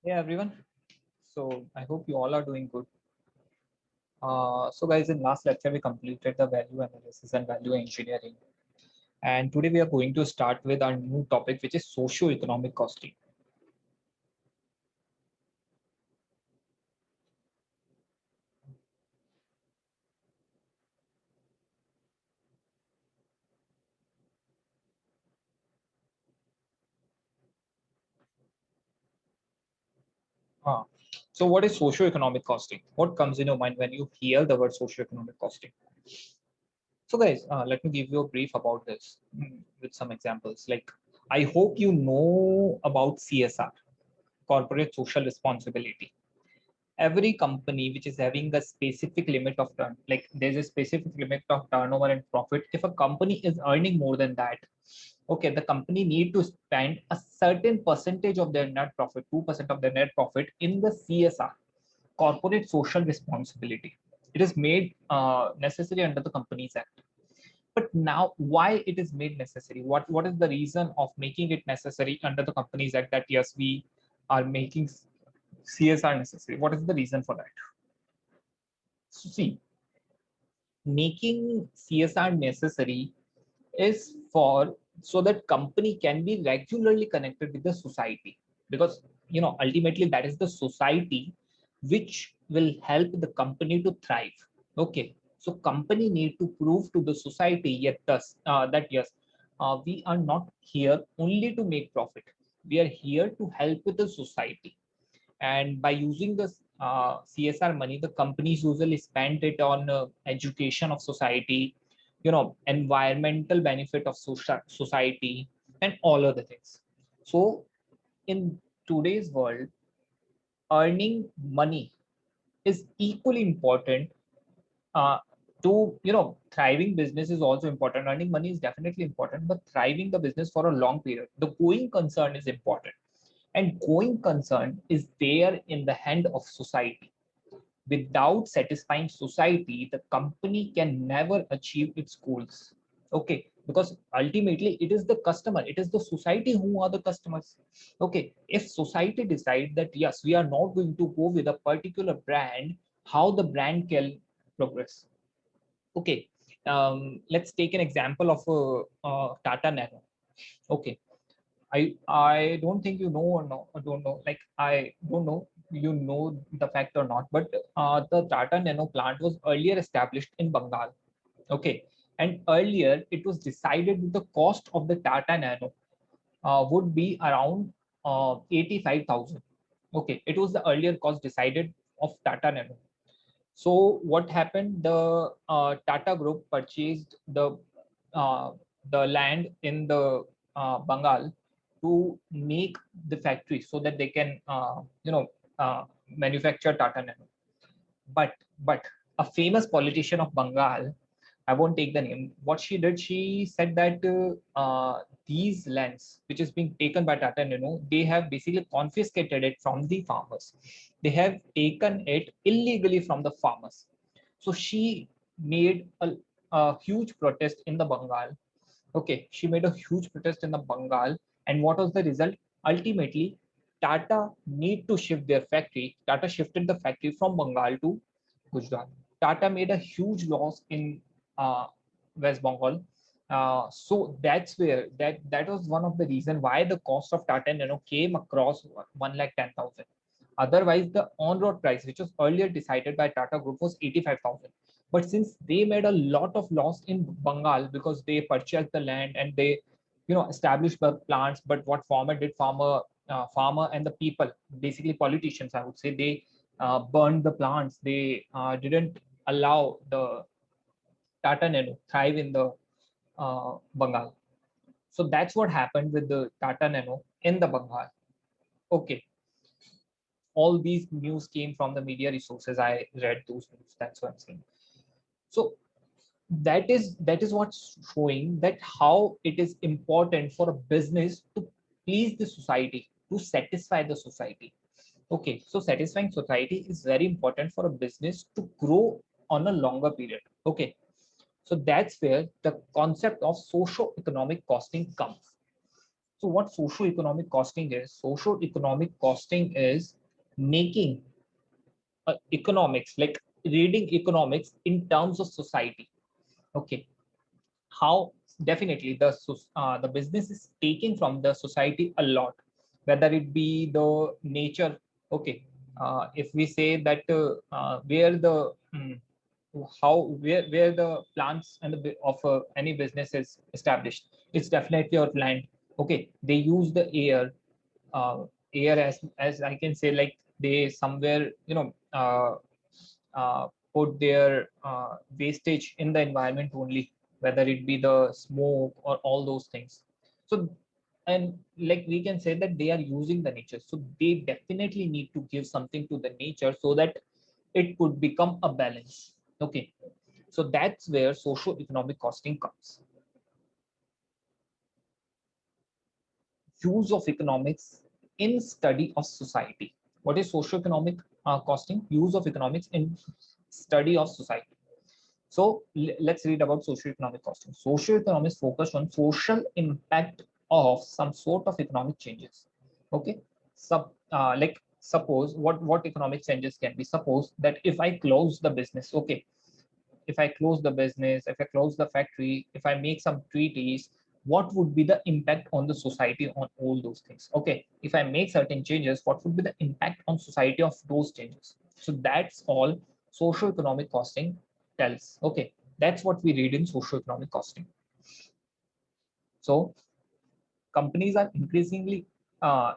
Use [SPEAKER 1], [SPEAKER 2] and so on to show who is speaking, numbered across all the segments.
[SPEAKER 1] Hey everyone. So I hope you all are doing good. So guys, in last lecture we completed the value analysis and value engineering, and today we are going to start with our new topic, which is socio-economic costing. Uh, so what is socio-economic costing? What comes in your mind when you hear the word socio-economic costing? So guys, let me give you a brief about this with some examples. Like, I hope you know about CSR, corporate social responsibility. Every company which is having a specific limit of like there's a specific limit of turnover and profit. If a company is earning more than that, okay, the company need to spend a certain percentage of their net profit, 2% of their net profit in the CSR, corporate social responsibility. It is made necessary under the Companies Act. But now, why it is made necessary? What is the reason of making it necessary under the Companies Act that yes, we are making CSR necessary? What is the reason for that? So see, making CSR necessary is for so that company can be regularly connected with the society, because ultimately that is the society which will help the company to thrive. Okay, so company need to prove to the society yet thus that yes, we are not here only to make profit, we are here to help with the society. And by using this CSR money, the companies usually spend it on education of society, environmental benefit of society, and all other things. So in today's world, earning money is equally important. uh, to thriving business is also important. Earning money is definitely important, but thriving the business for a long period, the going concern is important. And going concern is there in the hand of society. Without satisfying society, the company can never achieve its goals. Okay, because ultimately it is the customer, it is the society who are the customers. Okay, if society decide that yes, we are not going to go with a particular brand, how the brand can progress? Okay, let's take an example of Tata Nano. Okay, I don't think you know or no, I don't know. Like I don't know you know the fact or not, but the Tata Nano plant was earlier established in Bengal. Okay, and earlier it was decided that the cost of the Tata Nano would be around 85,000. Okay, it was the earlier cost decided of Tata Nano. So what happened? The Tata Group purchased uh, the land in the Bengal to make the factory so that they can manufacture Tata Nano. But a famous politician of Bengal, I won't take the name. What she did, she said that these lands, which is being taken by Tata Nano, they have basically confiscated it from the farmers. They have taken it illegally from the farmers. So she made a huge protest in the Bengal. Okay, she made a huge protest in the Bengal, and what was the result? Ultimately, Tata need to shift their factory. Tata shifted the factory from Bengal to Gujarat. Tata made a huge loss in uh, West Bengal. So that's where that was one of the reason why the cost of Tata Nano came across 1,10,000. Otherwise, the on-road price, which was earlier decided by Tata Group, was 85,000. But since they made a lot of loss in Bengal because they purchased the land and they, established the plants. But what farmer did, farmer and the people, basically politicians, I would say, they burned the plants. They didn't allow the Tata Nano thrive in the Bengal. So that's what happened with the Tata Nano in the Bengal. Okay, all these news came from the media resources. I read those news. That's what I'm saying. So that is what's showing that how it is important for a business to please the society, to satisfy the society. Okay, so satisfying society is very important for a business to grow on a longer period. Okay, so that's where the concept of socio-economic costing comes. So what socio-economic costing is? Socio-economic costing is making economics, like reading economics in terms of society. Okay, how definitely the business is taking from the society a lot, whether it be the nature. Okay, if we say that where the how where the plants and the of any business is established, it's definitely our land. Okay, they use the uh, air as I can say, like they somewhere put their wastage in the environment only, whether it be the smoke or all those things. So, and like we can say that they are using the nature. So they definitely need to give something to the nature so that it could become a balance. Okay. So that's where socio-economic costing comes. Use of economics in study of society. What is socio-economic costing? Use of economics in study of society. So let's read about socio-economic costing. Socio-economics focus on social impact of some sort of economic changes. Okay, like suppose what economic changes can be. Suppose that if I close the business, okay, if I close the business, if I close the factory, if I make some treaties, what would be the impact on the society on all those things? Okay, if I make certain changes, what would be the impact on society of those changes? So that's all socio-economic costing tells. Okay, that's what we read in socio-economic costing. So companies are increasingly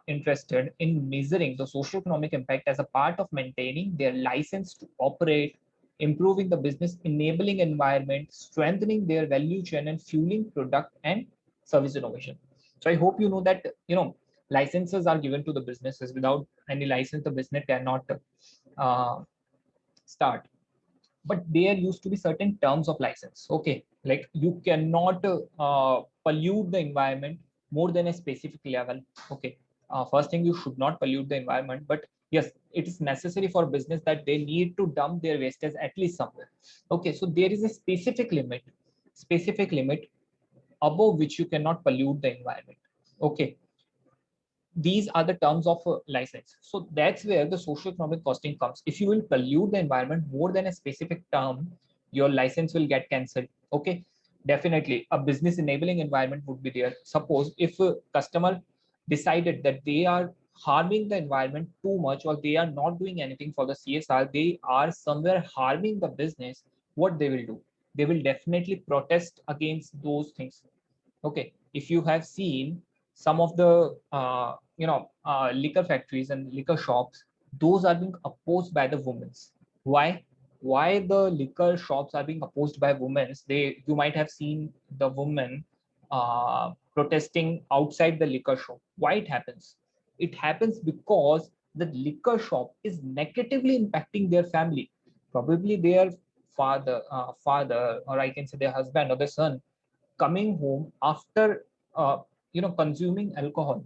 [SPEAKER 1] interested in measuring the socio-economic impact as a part of maintaining their license to operate, improving the business enabling environment, strengthening their value chain, and fueling product and service innovation. So I hope you know that licenses are given to the businesses. Without any license, the business cannot uh, start. But there used to be certain terms of license. Okay, like you cannot pollute the environment more than a specific level. Okay, first thing, you should not pollute the environment, but yes, it is necessary for business that they need to dump their wastage at least somewhere. Okay, so there is a specific limit above which you cannot pollute the environment. Okay, these are the terms of license. So that's where the socio-economic costing comes. If you will pollute the environment more than a specific term, your license will get cancelled. Okay, definitely a business enabling environment would be there. Suppose if a customer decided that they are harming the environment too much, or they are not doing anything for the CSR, they are somewhere harming the business, what they will do? They will definitely protest against those things. Okay, if you have seen some of the liquor factories and liquor shops, those are being opposed by the women. Why? Why the liquor shops are being opposed by women? You might have seen the women protesting outside the liquor shop. Why it happens? It happens because the liquor shop is negatively impacting their family. Probably their father, or I can say their husband or their son, coming home after consuming alcohol,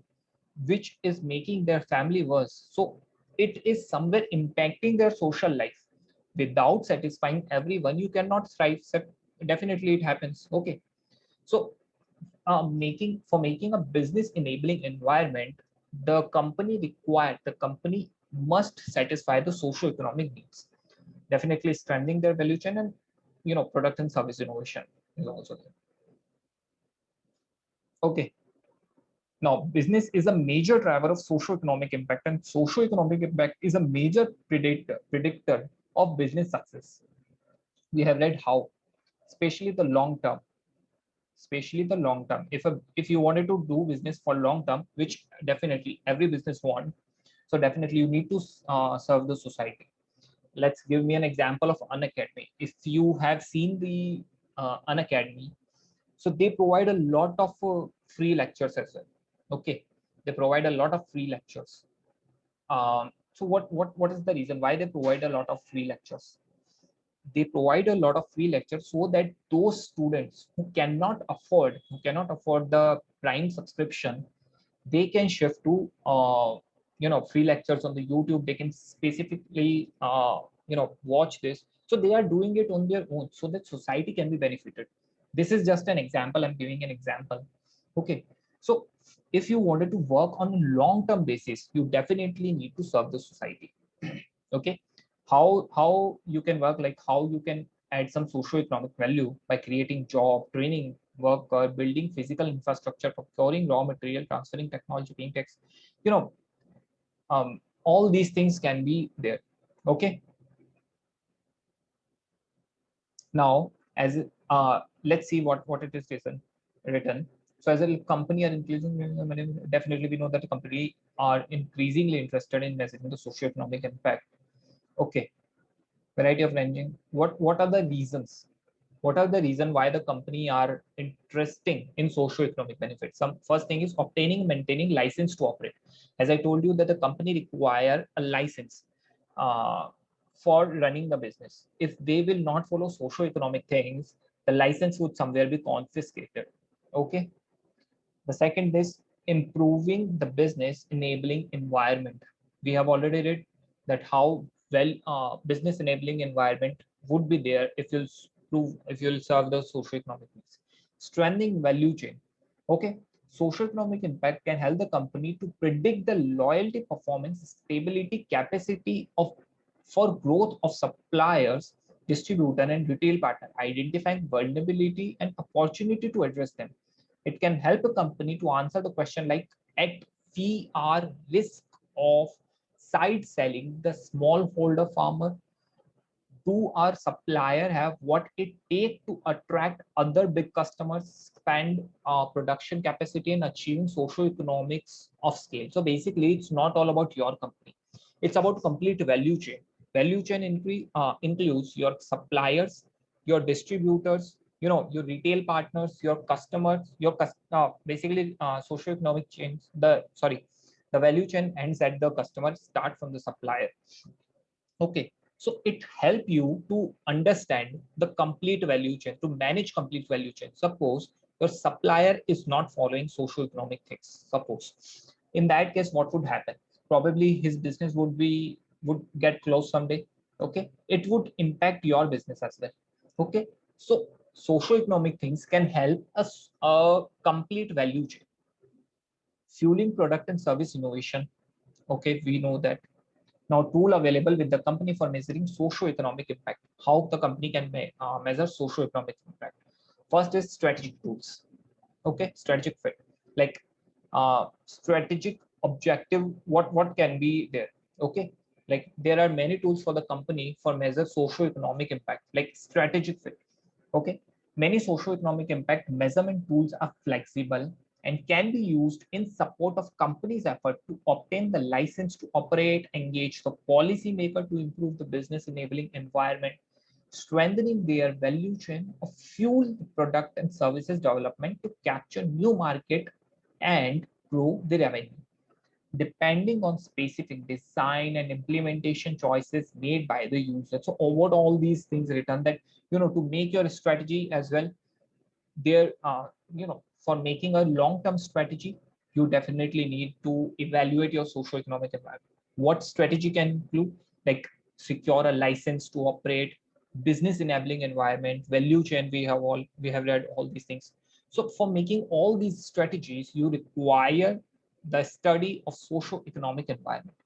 [SPEAKER 1] which is making their family worse. So it is somewhere impacting their social life. Without satisfying everyone, you cannot thrive. Definitely it happens. Okay, so making a business enabling environment, the company must satisfy the socio economic needs, definitely strengthening their value chain, and product and service innovation is also there. Okay, now, business is a major driver of socio-economic impact, and socio-economic impact is a major predictor of business success. We have read how, especially the long term, especially the long term. If you wanted to do business for long term, which definitely every business want, so definitely you need to serve the society. Let's give me an example of Unacademy. If you have seen the Unacademy, so they provide a lot of free lectures as well. Okay, they provide a lot of free lectures. So what is the reason why they provide a lot of free lectures? They provide a lot of free lectures so that those students who cannot afford the prime subscription, they can shift to free lectures on the YouTube. They can specifically watch this. So they are doing it on their own so that society can be benefited. This is just an example. I'm giving an example. Okay. So If you wanted to work on a long-term basis, you definitely need to serve the society. Okay, how you can work, like how you can add some socio-economic value by creating job, training worker, building physical infrastructure, procuring raw material, transferring technology, paying tax. You know, all these things can be there. Okay, now as let's see what it is written. So as a company are increasing, definitely we know that the company are increasingly interested in measuring the socio-economic impact. Okay, variety of ranging. What are the reasons? What are the reason why the company are interesting in socio-economic benefits? Some first thing is obtaining, maintaining license to operate. As I told you that the company require a license uh, for running the business. If they will not follow socio-economic things, the license would somewhere be confiscated. Okay. The second is improving the business enabling environment. We have already read that how well business enabling environment would be there if you'll serve the socio-economic needs. Strengthening value chain. Okay, socio-economic impact can help the company to predict the loyalty, performance, stability, capacity of for growth of suppliers, distributor, and retail partner, identifying vulnerability and opportunity to address them. It can help a company to answer the question like, at we are risk of side selling the smallholder farmer, do our supplier have what it take to attract other big customers, expand production capacity, and achieving social economics of scale. So basically it's not all about your company, it's about complete value chain. Value chain includes your suppliers, your distributors, your retail partners, your customers, basically socio-economic chains. The value chain ends at the customer, start from the supplier. Okay, so it help you to understand the complete value chain, to manage complete value chain. Suppose your supplier is not following socio-economic things. Suppose in that case, what would happen? Probably his business would get closed someday. Okay, it would impact your business as well. Okay, so socio-economic things can help us a complete value chain, fueling product and service innovation. Okay, we know that now tool available with the company for measuring socio-economic impact. How the company can measure socio-economic impact. First is strategic tools. Okay, strategic fit. Like strategic objective, what can be there? Okay, like there are many tools for the company for measure socio-economic impact, like strategic fit. Okay, many socio-economic impact measurement tools are flexible and can be used in support of companies' effort to obtain the license to operate, engage the policymaker to improve the business enabling environment, strengthening their value chain, or fuel the product and services development to capture new market and grow the revenue, depending on specific design and implementation choices made by the user. So over all these things written that, to make your strategy as well, there, for making a long-term strategy, you definitely need to evaluate your socio-economic environment. What strategy can include? Like secure a license to operate, business enabling environment, value chain. We have read all these things. So for making all these strategies, you require the study of socio-economic environment.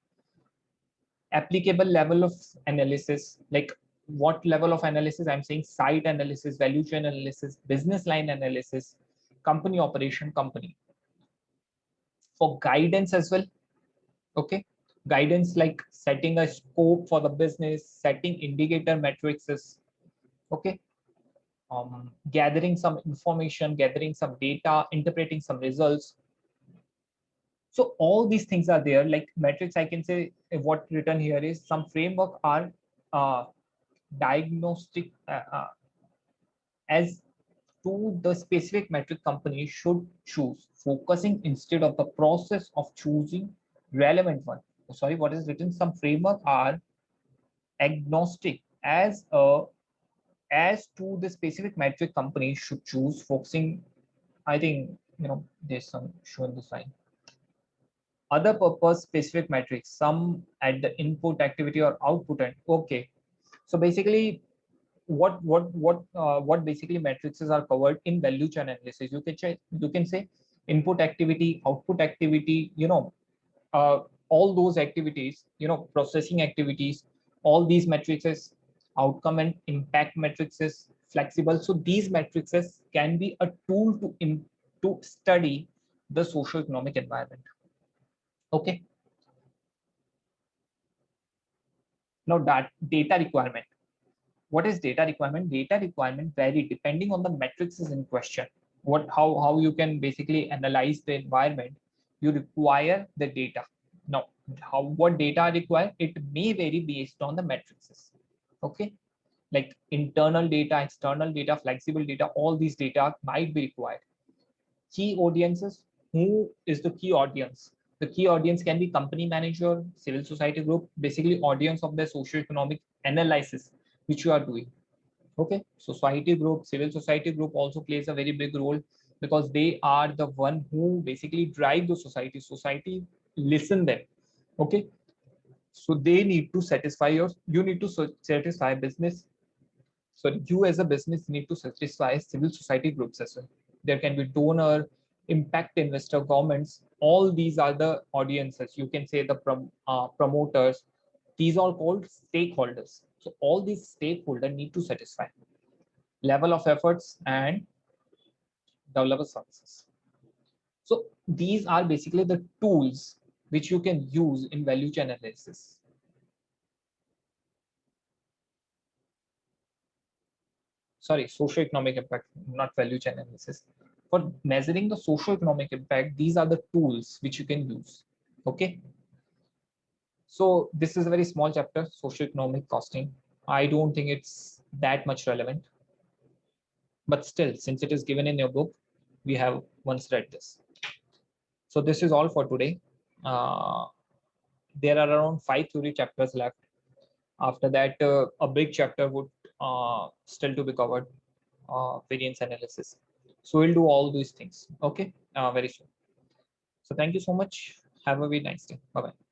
[SPEAKER 1] Applicable level of analysis, like what level of analysis? I'm saying site analysis, value chain analysis, business line analysis, company operation, company. For guidance as well. Okay, guidance like setting a scope for the business, setting indicator metrics is okay, gathering some information, gathering some data, interpreting some results. So all these things are there. Like metrics, I can say what written here is some framework are uh, diagnostic as to the specific metric company should choose, focusing instead of the process of choosing relevant one. Sorry, what is written? Some framework are agnostic as to the specific metric company should choose, focusing. I think there's some showing the sign. Other purpose specific metrics, some at the input activity or output end. Okay, so basically what basically matrices are covered in value chain analysis. You can say input activity, output activity, all those activities, processing activities, all these matrices, outcome and impact matrices, flexible. So these matrices can be a tool to study the socio-economic environment. Okay. Now that data requirement. What is data requirement? Data requirement vary depending on the matrices in question. How you can basically analyze the environment. You require the data. Now, what data are required? It may vary based on the matrices. Okay, like internal data, external data, flexible data, all these data might be required. Key audiences. Who is the key audience? The key audience can be company manager, civil society group, basically audience of the socio-economic analysis which you are doing. Okay, society group, civil society group also plays a very big role because they are the one who basically drive the society. Society listen them. Okay, so they need to satisfy you need to satisfy business. So you as a business need to satisfy civil society groups as well. There can be donor, impact investor, governments. All these are the audiences. You can say the promoters. These are called stakeholders. So all these stakeholders need to satisfy level of efforts and developer services. So these are basically the tools which you can use in value chain analysis. Sorry, socio-economic impact, not value chain analysis. For measuring the socio-economic impact, these are the tools which you can use. Okay. So this is a very small chapter, socio-economic costing. I don't think it's that much relevant. But still, since it is given in your book, we have once read this. So this is all for today. There are around 5 theory chapters left. After that, a big chapter would still to be covered, variance analysis. So we'll do all these things, okay, very soon. So thank you so much. Have a very nice day. Bye-bye.